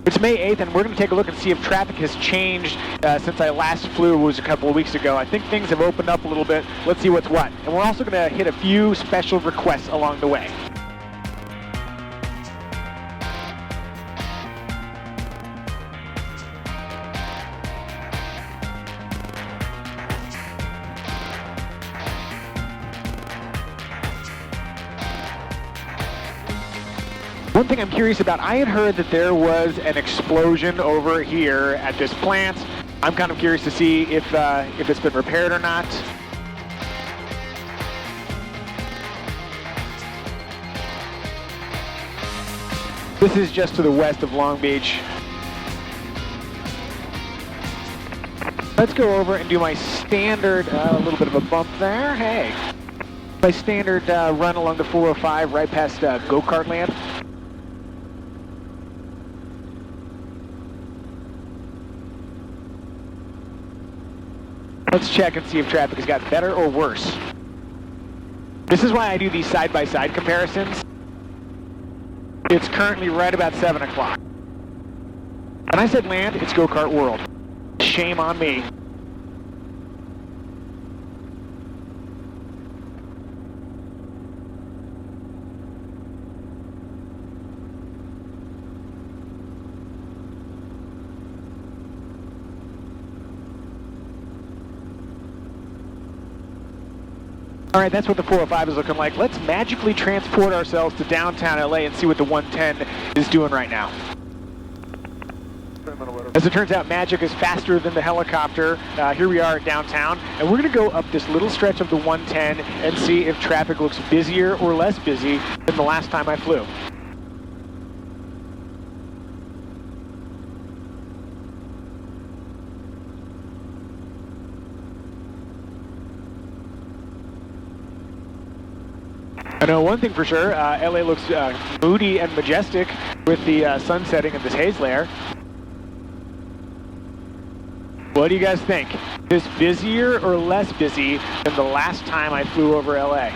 It's May 8th, and we're going to take a look and see if traffic has changed since I last flew, was a couple of weeks ago. I think things have opened up a little bit. Let's see what's what. And we're also going to hit a few special requests along the way. One thing I'm curious about, I had heard that there was an explosion over here at this plant. I'm kind of curious to see if it's been repaired or not. This is just to the west of Long Beach. Let's go over and do my standard, a little bit of a bump there, hey. My standard run along the 405 right past go-kart land. Let's check and see if traffic has got better or worse. This is why I do these side-by-side comparisons. It's currently right about 7 o'clock. When I said land, it's go-kart world. Shame on me. All right, that's what the 405 is looking like. Let's magically transport ourselves to downtown LA and see what the 110 is doing right now. As it turns out, magic is faster than the helicopter. Here we are at downtown, and we're going to go up this little stretch of the 110 and see if traffic looks busier or less busy than the last time I flew. I know one thing for sure, LA looks moody and majestic with the sun setting in this haze layer. What do you guys think? Is this busier or less busy than the last time I flew over LA?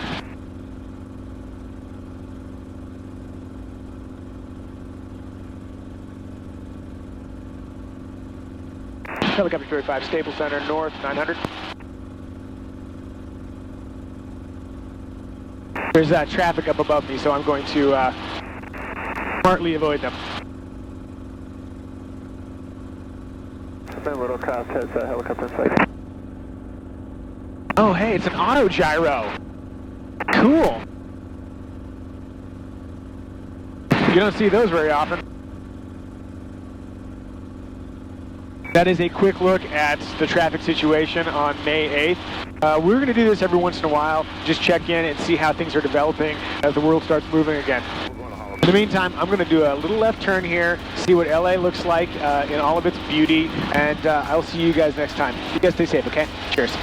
Helicopter 35, Staples Center, north, 900. There's traffic up above me, so I'm going to smartly avoid them. Little Cross has a helicopter flight. Oh, hey, it's an auto gyro. Cool. You don't see those very often. That is a quick look at the traffic situation on May 8th. We're going to do this every once in a while, just check in and see how things are developing as the world starts moving again. In the meantime, I'm going to do a little left turn here, see what LA looks like in all of its beauty, and I'll see you guys next time. You guys stay safe, okay? Cheers.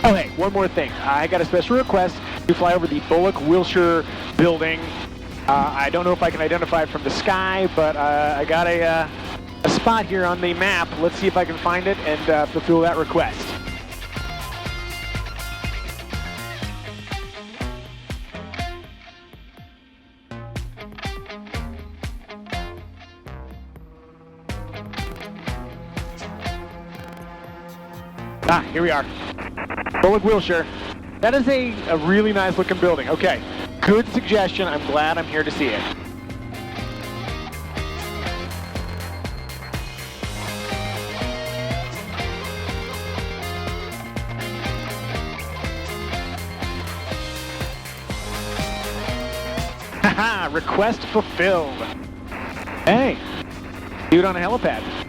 Oh, hey, one more thing. I got a special request to fly over the Bullocks Wilshire building. I don't know if I can identify it from the sky, but I got a spot here on the map. Let's see if I can find it and fulfill that request. Ah, here we are. Bullocks Wilshire. That is a really nice looking building. Okay, good suggestion. I'm glad I'm here to see it. Haha, request fulfilled. Hey, dude on a helipad.